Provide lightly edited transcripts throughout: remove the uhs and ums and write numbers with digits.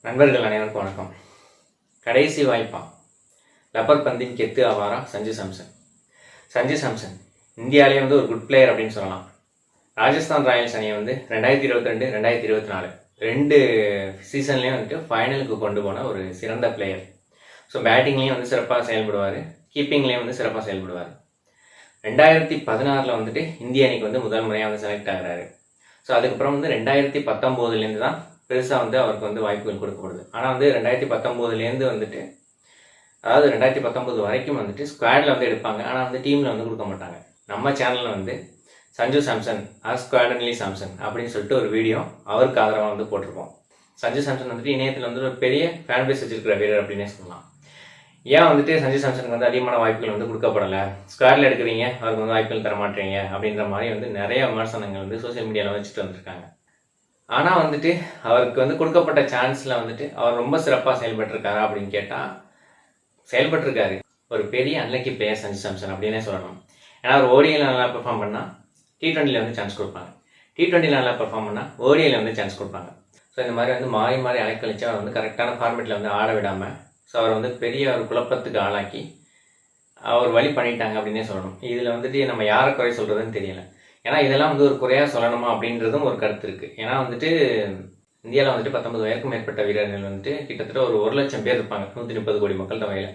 நண்பர்கள் அனைவருக்கும் வணக்கம். கடைசி வாய்ப்பா லப்பர் பந்தின் கெத்து ஆவாரா சஞ்சு சாம்சன். சஞ்சு சாம்சன் இந்தியாவிலே ஒரு குட் பிளேயர் அப்படின்னு சொல்லலாம். ராஜஸ்தான் ராயல்ஸ் அணியை 2022 2024 ரெண்டு சீசன்லேயும் ஃபைனலுக்கு கொண்டு போன ஒரு சிறந்த பிளேயர். ஸோ பேட்டிங்லேயும் சிறப்பாக செயல்படுவார், கீப்பிங்லேயும் சிறப்பாக செயல்படுவார். 2016 இந்திய அணிக்கு முதல் முறையாக செலக்ட் ஆகிறாரு. ஸோ அதுக்கப்புறம் 2019 தான் பெருசாக அவருக்கு வாய்ப்புகள் கொடுக்கப்படுது. ஆனால் 2019 அதாவது 2019 வரைக்கும் ஸ்குவாடில் எடுப்பாங்க. ஆனால் டீமில் கொடுக்க மாட்டாங்க. நம்ம சேனலில் Sanju Samson squad only Samson அப்படின்னு சொல்லிட்டு ஒரு வீடியோ அவருக்கு ஆதரவாக போட்டிருப்போம். சஞ்சு சாம்சன் இணையத்தில் ஒரு பெரிய ஃபேன் பேஸ் வச்சிருக்கிற வீரர் அப்படின்னே சொல்லலாம். ஏன் சஞ்சு சாம்சனுக்கு அதிகமான வாய்ப்புகள் கொடுக்கப்படலை, ஸ்குவாடில் எடுக்கிறீங்க அவருக்கு வாய்ப்புகள் தர மாட்டீங்க அப்படின்ற மாதிரி நிறைய விமர்சனங்கள் சோசியல் மீடியாவில் வச்சுட்டு வந்திருக்காங்க. ஆனால் அவருக்கு கொடுக்கப்பட்ட சான்ஸில் அவர் ரொம்ப சிறப்பாக செயல்பட்டுருக்காரா அப்படின்னு கேட்டால் செயல்பட்டுருக்காரு. ஒரு பெரிய அன்லக்கி பிளேயர் சஞ்சு சாம்சன் அப்படின்னே சொல்லணும். ஏன்னா அவர் ஓடிஐயில் நல்லா பெர்ஃபார்ம் பண்ணால் T20 சான்ஸ் கொடுப்பாங்க, T20 நல்லா பெர்ஃபார்ம் பண்ணால் ஓடிஐயில் சான்ஸ் கொடுப்பாங்க. ஸோ இந்த மாதிரி மாறி மாறி அலைக்கழிச்சு அவர் கரெக்டான ஃபார்மேட்டில் ஆட விடாமல் ஸோ அவர் பெரிய ஒரு குழப்பத்துக்கு ஆளாக்கி அவர் வழி பண்ணிட்டாங்க அப்படின்னே சொல்லணும். இதில் நம்ம யாரை குறை சொல்கிறதுன்னு தெரியலை. ஏன்னா இதெல்லாம் ஒரு குறையாக சொல்லணுமா அப்படின்றதும் ஒரு கருத்து இருக்குது. ஏன்னா இந்தியாவில் 19 வயதுக்கும் மேற்பட்ட வீரர்கள் கிட்டத்தட்ட ஒரு 1 லட்சம் பேர் இருப்பாங்க 130 கோடி மக்கள் தொகையில்.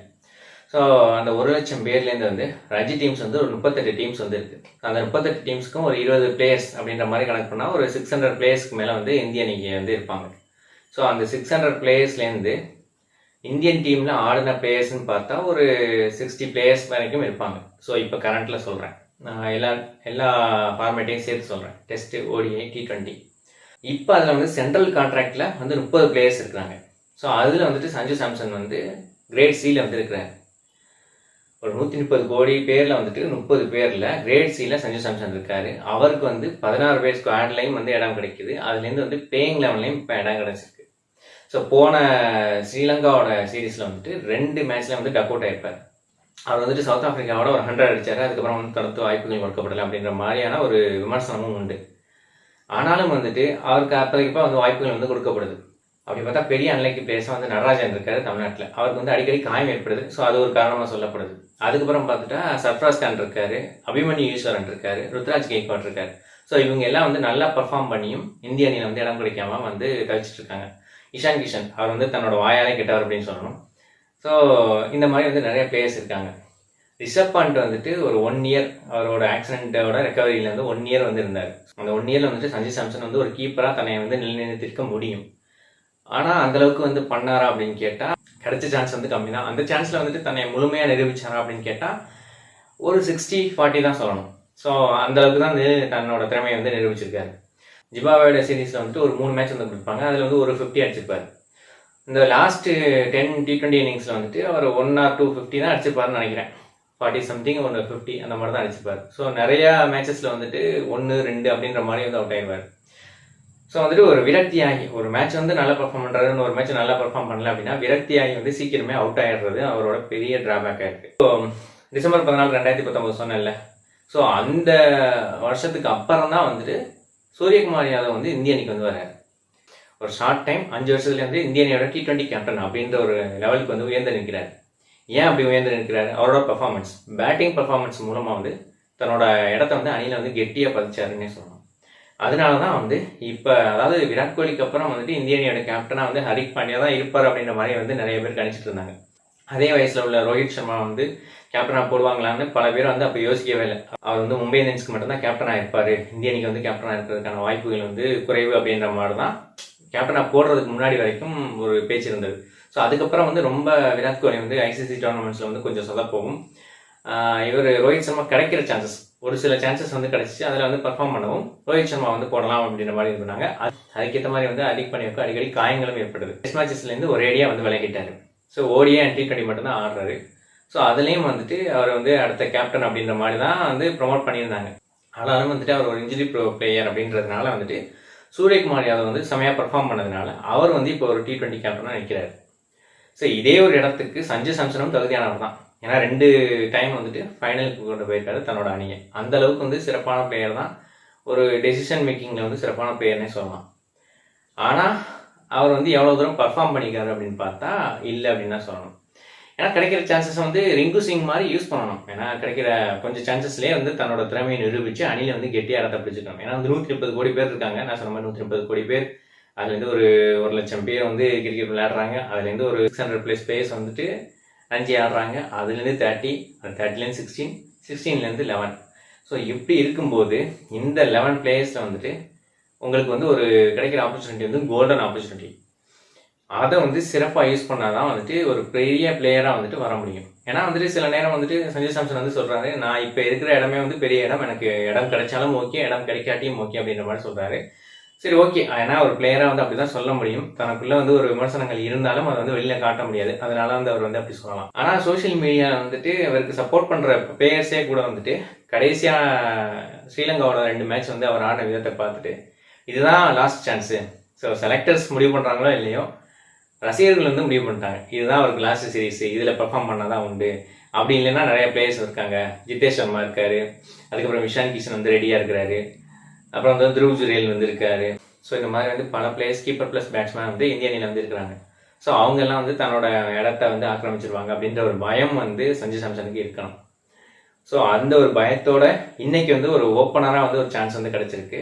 ஸோ அந்த 1 லட்சம் பேர்லேருந்து ரஞ்சி டீம்ஸ் ஒரு 38 டீம்ஸ் இருக்குது. அந்த 38 டீம்ஸ்க்கும் ஒரு 20 பிளேயர்ஸ் அப்படின்ற மாதிரி கணக்கு பண்ணால் ஒரு 600 பிளேயர்ஸ்க்கு மேலே இந்திய அணிக்கு இருப்பாங்க. ஸோ அந்த 600 பிளேயர்ஸ்லேருந்து இந்தியன் டீமில் ஆடின பிளேயர்ஸ்ன்னு பார்த்தா ஒரு 60 பிளேயர்ஸ் வரைக்கும் இருப்பாங்க. ஸோ இப்போ கரண்ட்டில் சொல்கிறேன், நான் எல்லா ஃபார்மேட்டையும் சேர்த்து சொல்கிறேன், டெஸ்ட்டு, ஓடிஐ, T20. இப்போ அதில் சென்ட்ரல் கான்ட்ராக்டில் 30 பிளேயர்ஸ் இருக்கிறாங்க. ஸோ அதில் சஞ்சு சாம்சன் கிரேட் சியில் இருக்கிறார். ஒரு 130 கோடி பேரில் 30 பேரில் கிரேட் சியில் சஞ்சு சாம்சன் இருக்கார். அவருக்கு 16 பேர் ஸ்குவாட்லையும் இடம் கிடைக்குது. அதுலேருந்து பேயிங் லெவன்லையும் இப்போ இடம் கிடச்சிருக்கு. ஸோ போன ஸ்ரீலங்காவோட சீரீஸில் 2 மேட்ச்சில் டக் அவுட் ஆகிருப்பார். அவர் சவுத் ஆஃப்ரிக்காவோட ஒரு 100 அடித்தார். அதுக்கப்புறம் தடுத்து வாய்ப்புகள் கொடுக்கப்படலை அப்படின்ற மாதிரியான ஒரு விமர்சனமும் உண்டு. ஆனாலும் அவருக்கு அப்போதைக்கப்போ வாய்ப்புகள் கொடுக்கப்படுது. அப்படி பார்த்தா பெரிய அன்லைக்கி பிளேயர்ஸாக நடராஜன் இருக்காரு தமிழ்நாட்டில். அவருக்கு அடிக்கடி காயம் ஏற்படுது. ஸோ அது ஒரு காரணமாக சொல்லப்படுது. அதுக்கப்புறம் பார்த்துட்டா சர்ஃப்ராஸ் கான் இருக்காரு, அபிமன்யு ஈஸ்வரன் இருக்காரு, ருத்ராஜ் கெய்க்வாட் இருக்காரு. ஸோ இவங்க எல்லாம் நல்லா பர்ஃபார்ம் பண்ணியும் இந்திய அணியில் இடம் கிடைக்காம தவிச்சிட்டு இருக்காங்க. இஷான் கிஷன் அவர் தன்னோட வாயாலே கெட்டவர் அப்படின்னு சொல்லணும். ஸோ இந்த மாதிரி நிறைய பிளேயர்ஸ் இருக்காங்க. ரிஷப் பாண்ட் ஒரு 1 இயர் அவரோட ஆக்சிடென்ட்டோட ரெக்கவரியில் 1 இயர் இருந்தார். அந்த 1 இயரில் சஞ்சு சாம்சன் ஒரு கீப்பராக தன்னை நிலைநிறுத்திருக்க முடியும். ஆனால் அந்தளவுக்கு பண்ணாரா அப்படின்னு கேட்டால் கிடைச்ச சான்ஸ் கம்மி தான். அந்த சான்ஸில் தன்னை முழுமையாக நிரூபிச்சாரா அப்படின்னு கேட்டால் ஒரு 60-40 தான் சொல்லணும். ஸோ அந்தளவுக்கு தான் தன்னோட திறமையை நிரூபிச்சிருக்காரு. ஜிம்பாப்வேயோட சீரீஸில் ஒரு 3 மேட்ச் கொடுப்பாங்க. அதில் ஒரு 50 அடிச்சிருப்பார். இந்த லாஸ்ட்டு 10 T20 இன்னிங்ஸில் அவர் 1 or 2 50 தான் அடிச்சிருப்பாருன்னு நினைக்கிறேன். 40 சம்திங் 50 அந்த மாதிரி தான் அடிச்சிருப்பார். ஸோ நிறையா மேட்சஸில் 1, 2 அப்படின்ற மாதிரி அவுட் ஆயிடுவார். ஸோ ஒரு விரக்தியாகி ஒரு மேட்ச் நல்லா பர்ஃபார்ம் பண்ணுறதுன்னு ஒரு மேட்ச் நல்லா பர்ஃபார்ம் பண்ணல அப்படின்னா விரக்தியாகி சீக்கிரமே அவுட் ஆகிடுறது அவரோட பெரிய டிராபேக்காக இருக்குது. ஸோ டிசம்பர் 14 2019 சொன்னேன்ல. ஸோ அந்த வருஷத்துக்கு அப்புறம் தான் சூரியகுமார் யாதவ் இந்திய அணிக்கு வராரு. ஒரு ஷார்ட் டைம் 5 வருஷத்துல இந்திய அணியோட T20 கேப்டன் அப்படின்ற ஒரு லெவலுக்கு உயர்ந்து நிற்கிறார். ஏன் அப்படி உயர்ந்து நிற்கிறார்? அவரோட பர்ஃபார்மன்ஸ், பேட்டிங் பர்ஃபார்மன்ஸ் மூலமாக தன்னோட இடத்த அணியில் கெட்டியாக பதிச்சாருன்னே சொல்லணும். அதனால தான் இப்போ அதாவது விராட் கோலிக்கு அப்புறம் இந்திய அணியோட கேப்டனாக ஹரிக் பாண்டியா தான் இருப்பார் அப்படின்ற மாதிரி நிறைய பேர் கணிச்சிட்டு இருந்தாங்க. அதே வயசில் உள்ள ரோஹித் சர்மா கேப்டனாக போடுவாங்களான்னு பல பேர் அப்போ யோசிக்கவே இல்லை. அவர் மும்பை இந்தியன்ஸ்க்கு மட்டும்தான் கேப்டனாக இருப்பார், இந்திய அணிக்கு கேப்டனாக இருக்கிறதுக்கான வாய்ப்புகள் குறைவு அப்படின்ற மாதிரி தான் கேப்டனாக போடுறதுக்கு முன்னாடி வரைக்கும் ஒரு பேச்சு இருந்தது. ஸோ அதுக்கப்புறம் ரொம்ப விராட் கோலி ஐசிசி டோர்னமெண்ட்ஸில் கொஞ்சம் சொதப்போகும். இவர் ரோஹித் சர்மா கிடைக்கிற சான்சஸ் ஒரு சில சான்சஸ் கிடைச்சிச்சு. அதில் பர்ஃபார்ம் பண்ணவும் ரோஹித் சர்மா போடலாம் அப்படின்ற மாதிரி இருந்தாங்க. அதுக்கேற்ற மாதிரி அடிக் பண்ணியிருக்கும். அடிக்கடி காயங்களும் ஏற்படுது. டெஸ்ட் மேட்சஸ்லேருந்து ஒரேடியாக விலகிட்டாரு. ஸோ ஓடிஏ அண்ட் T20 மட்டும்தான் ஆடுறாரு. ஸோ அதுலேயும் அவர் அடுத்த கேப்டன் அப்படின்ற மாதிரி தான் ப்ரொமோட் பண்ணியிருந்தாங்க. ஆனாலும் அவர் ஒரு இன்ஜுரி பிளேயர் அப்படின்றதுனால சூரியகுமார் யாதவ் செமையாக பர்ஃபார்ம் பண்ணதுனால அவர் இப்போ ஒரு T20 கேப்டனாக நிற்கிறார். ஸோ இதே ஒரு இடத்துக்கு சஞ்சு சாம்சனும் தகுதியானவர் தான். ஏன்னா 2 டைம் ஃபைனலுக்கு கொண்டு போயிருக்காரு தன்னோட அணியை. அந்த அளவுக்கு சிறப்பான பிளேயர் தான். ஒரு டெசிஷன் மேக்கிங்கில் சிறப்பான பிளேயர்னே சொல்லலாம். ஆனால் அவர் வந்து எவ்வளோ தூரம் பர்ஃபார்ம் பண்ணிக்காரு அப்படின்னு பார்த்தா இல்லை அப்படின்னு தான் சொல்லணும். ஏன்னா கிடைக்கிற சான்சஸ் வந்து ரிங்கு சிங் மாதிரி யூஸ் பண்ணணும். ஏன்னா கிடைக்கிற கொஞ்சம் சான்சஸ்லேயே வந்து தன்னோட திறமையை நிரூபித்து அணியில் வந்து கெட்டியாக இடத்த பிடிச்சிக்கணும். ஏன்னா வந்து 130 கோடி பேர் இருக்காங்க. நான் சொன்ன மாதிரி 130 கோடி பேர், அதுலேருந்து ஒரு 1,00,000 பேர் வந்து கிரிக்கெட் விளையாடுறாங்க. அதுலேருந்து ஒரு 600+ பிளேயர்ஸ் வந்துட்டு ரஞ்சி ஆடுறாங்க. அதுலேருந்து 30, அந்த 30லேருந்து 16, 16லேருந்து 11. ஸோ இப்படி இருக்கும்போது இந்த 11 பிளேயர்ஸில் வந்துட்டு உங்களுக்கு வந்து ஒரு கிடைக்கிற ஆப்பர்ச்சுனிட்டி வந்து கோல்டன் ஆப்பர்ச்சுனிட்டி. அதை வந்து சிறப்பாக யூஸ் பண்ணால் தான் வந்துட்டு ஒரு பெரிய பிளேயராக வந்துட்டு வர முடியும். ஏன்னா வந்துட்டு சில நேரம் வந்துட்டு சஞ்சு சாம்சன் வந்து சொல்கிறாரு, நான் இப்போ இருக்கிற இடமே வந்து பெரிய இடம், எனக்கு இடம் கிடைச்சாலும் ஓகே, இடம் கிடைக்காட்டியும் ஓகே அப்படின்ற மாதிரி சொல்கிறாரு. சரி, ஓகே. ஏன்னா ஒரு பிளேயராக வந்து அப்படி தான் சொல்ல முடியும். தனக்குள்ளே வந்து ஒரு விமர்சனங்கள் இருந்தாலும் அதை வந்து வெளியில் காட்ட முடியாது. அதனால வந்து அவர் வந்து அப்படி சொல்லலாம். ஆனால் சோஷியல் மீடியாவில் வந்துட்டு அவருக்கு சப்போர்ட் பண்ணுற பிளேயர்ஸே கூட வந்துட்டு கடைசியாக ஸ்ரீலங்காவோட 2 மேட்ச் வந்து அவர் ஆடின விதத்தை பார்த்துட்டு இதுதான் லாஸ்ட் சான்ஸு, ஸோ செலக்டர்ஸ் முடிவு பண்ணுறாங்களோ இல்லையோ ரசிகர்கள் வந்து முடிவு பண்ணிட்டாங்க, இதுதான் அவருக்கு லாஸ்ட் சீரீஸ், இதில் பெர்ஃபார்ம் பண்ணால் தான் உண்டு. அப்படி இல்லைன்னா நிறைய பிளேயர்ஸ் இருக்காங்க. ஜிதேஷ் சர்மா இருக்காரு, அதுக்கப்புறம் இஷான் கிஷன் வந்து ரெடியாக இருக்கிறாரு, அப்புறம் வந்து த்ருவ் ஜுரேல் வந்து இருக்காரு. ஸோ இந்த மாதிரி வந்து பல பிளேயர்ஸ், கீப்பர் ப்ளஸ் பேட்ஸ்மேன் வந்து இந்திய அணியில் வந்து இருக்கிறாங்க. ஸோ அவங்கெல்லாம் வந்து தன்னோட இடத்த வந்து ஆக்கிரமிச்சிருவாங்க அப்படின்ற ஒரு பயம் வந்து சஞ்சு சாம்சனுக்கு இருக்கணும். ஸோ அந்த ஒரு பயத்தோட இன்னைக்கு வந்து ஒரு ஓப்பனராக வந்து ஒரு சான்ஸ் வந்து கிடைச்சிருக்கு.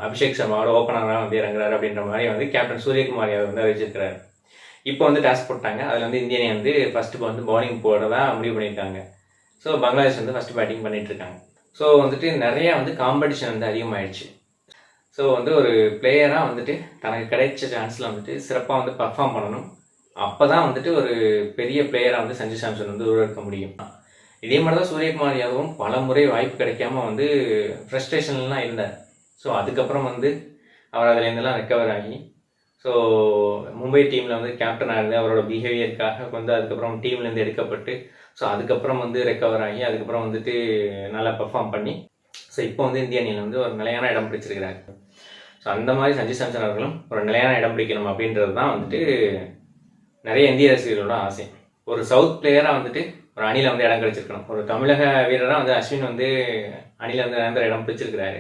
அபிஷேக் சர்மாவோட ஓப்பனராக வந்து இறங்குறாரு அப்படின்ற மாதிரி வந்து கேப்டன் சூரியகுமார் யாதவ் வந்து அறிவிச்சிருக்கிறாரு. இப்போ வந்து டாஸ் போட்டாங்க. அதில் வந்து இந்திய அணி வந்து ஃபர்ஸ்ட் வந்து பவுலிங் போடுறதா முடிவு பண்ணியிருக்காங்க. ஸோ பங்களாதேஷ் வந்து ஃபர்ஸ்ட் பேட்டிங் பண்ணிட்டு இருக்காங்க. ஸோ வந்துட்டு நிறைய வந்து காம்படிஷன் வந்து அதிகமாகிடுச்சு. ஸோ வந்து ஒரு பிளேயராக வந்துட்டு தனக்கு கிடைச்ச சான்ஸில் வந்துட்டு சிறப்பாக வந்து பர்ஃபார்ம் பண்ணணும். அப்போ தான் வந்துட்டு ஒரு பெரிய பிளேயராக வந்து சஞ்சு சாம்சன் வந்து உருவாக்க முடியும். இதே மாதிரி தான் சூரியகுமார் யாதவும் பல முறை வாய்ப்பு கிடைக்காம வந்து ஃப்ரஸ்ட்ரேஷன்லாம் இருந்தார். ஸோ அதுக்கப்புறம் வந்து அவர் அதுலேருந்துலாம் ரெக்கவர் ஆகி ஸோ மும்பை டீமில் வந்து கேப்டனாக இருந்து அவரோட பிஹேவியருக்காக வந்து அதுக்கப்புறம் டீம்லேருந்து எடுக்கப்பட்டு ஸோ அதுக்கப்புறம் வந்து ரெக்கவர் ஆகி அதுக்கப்புறம் வந்துட்டு நல்லா பெர்ஃபார்ம் பண்ணி ஸோ இப்போ வந்து இந்திய அணியில் வந்து ஒரு நிலையான இடம் பிடிச்சிருக்கிறாரு. ஸோ அந்த மாதிரி சஞ்சு சாம்சன் அவர்களும் ஒரு நிலையான இடம் பிடிக்கணும் அப்படின்றது தான் வந்துட்டு நிறைய இந்திய ரசிகர்களோட ஆசை. ஒரு சவுத் பிளேயராக வந்துட்டு ஒரு அணியில் வந்து இடம் கிடைச்சிருக்கணும். ஒரு தமிழக வீரராக வந்து அஸ்வின் வந்து அணியில் வந்து நிரந்தர இடம் பிடிச்சிருக்கிறாரு.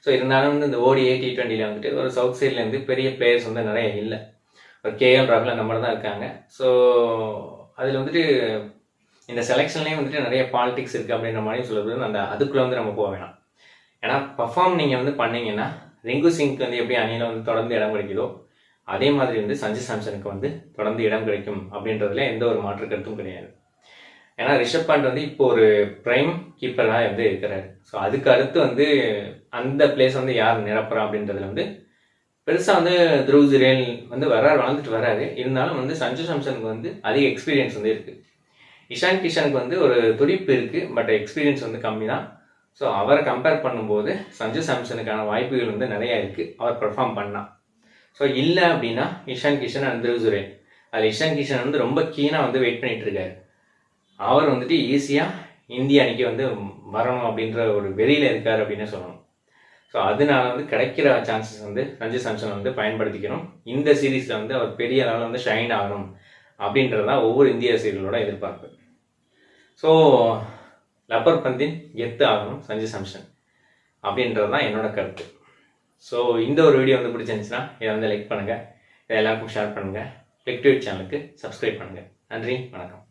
ஸோ இருந்தாலும் வந்து இந்த ODI T20 வந்துட்டு ஒரு சவுத் சைட்லேருந்து பெரிய பிளேயர்ஸ் வந்து நிறைய இல்லை. ஒரு KL ராகுல் அந்த மாதிரி தான் இருக்காங்க. ஸோ அதில் வந்துட்டு இந்த செலெக்ஷன்லேயும் வந்துட்டு நிறைய பாலிடிக்ஸ் இருக்குது அப்படின்ற மாதிரி சொல்லுறது அந்த அதுக்குள்ளே வந்து நம்ம போக வேணாம். ஏன்னா பர்ஃபார்ம் நீங்கள் வந்து பண்ணீங்கன்னா ரிங்கு சிங்க்கு வந்து எப்படி அணியில் வந்து தொடர்ந்து இடம் கிடைக்குதோ அதே மாதிரி வந்து சஞ்சு சாம்சனுக்கு வந்து தொடர்ந்து இடம் கிடைக்கும் அப்படின்றதுல எந்த ஒரு மாற்று கருத்தும் கிடையாது. ஏன்னா ரிஷப் பண்ட் வந்து இப்போ ஒரு பிரைம் கீப்பராக வந்து இருக்கிறாரு. ஸோ அதுக்கு அடுத்து வந்து அந்த பிளேஸ் வந்து யார் நிரப்புறா அப்படின்றதுல வந்து பெருசாக வந்து த்ருவ் ஜுரேல் வந்து வளர்ந்துட்டு வராரு. இருந்தாலும் வந்து சஞ்சு சாம்சனுக்கு வந்து அதிக எக்ஸ்பீரியன்ஸ் வந்து இருக்குது. இஷான் கிஷனுக்கு வந்து ஒரு துடிப்பு இருக்குது, பட் எக்ஸ்பீரியன்ஸ் வந்து கம்மி தான். ஸோ அவரை கம்பேர் பண்ணும்போது சஞ்சு சாம்சனுக்கான வாய்ப்புகள் வந்து நிறையா இருக்குது அவர் பெர்ஃபார்ம் பண்ணால். ஸோ இல்லை அப்படின்னா இஷான் கிஷன் அண்ட் த்ருவ் ஜுரேல், அதில் இஷான் கிஷன் வந்து ரொம்ப கீனாக வந்து வெயிட் பண்ணிட்டு இருக்காரு. அவர் வந்துட்டு ஈஸியாக இந்திய அணிக்கு வந்து வரணும் அப்படின்ற ஒரு வெறியில் இருக்கார் அப்படின்னு சொல்லணும். ஸோ அதனால வந்து கிடைக்கிற சான்சஸ் வந்து சஞ்சு சாம்சன் வந்து பயன்படுத்திக்கணும். இந்த சீரீஸில் வந்து அவர் பெரிய அளவில் வந்து ஷைன் ஆகணும் அப்படின்றது தான் ஒவ்வொரு இந்திய ரசிகர்களோட எதிர்பார்ப்பு. ஸோ லப்பர் பந்தின் கெத்து ஆகணும் சஞ்சு சாம்சன் அப்படின்றது தான் என்னோட கருத்து. ஸோ இந்த ஒரு வீடியோ வந்து பிடிச்சிருந்துச்சுன்னா இதை வந்து லைக் பண்ணுங்கள், இதை எல்லாருக்கும் ஷேர் பண்ணுங்கள், கிளிக் டு இட் சேனலுக்கு சப்ஸ்கிரைப் பண்ணுங்கள். நன்றி, வணக்கம்.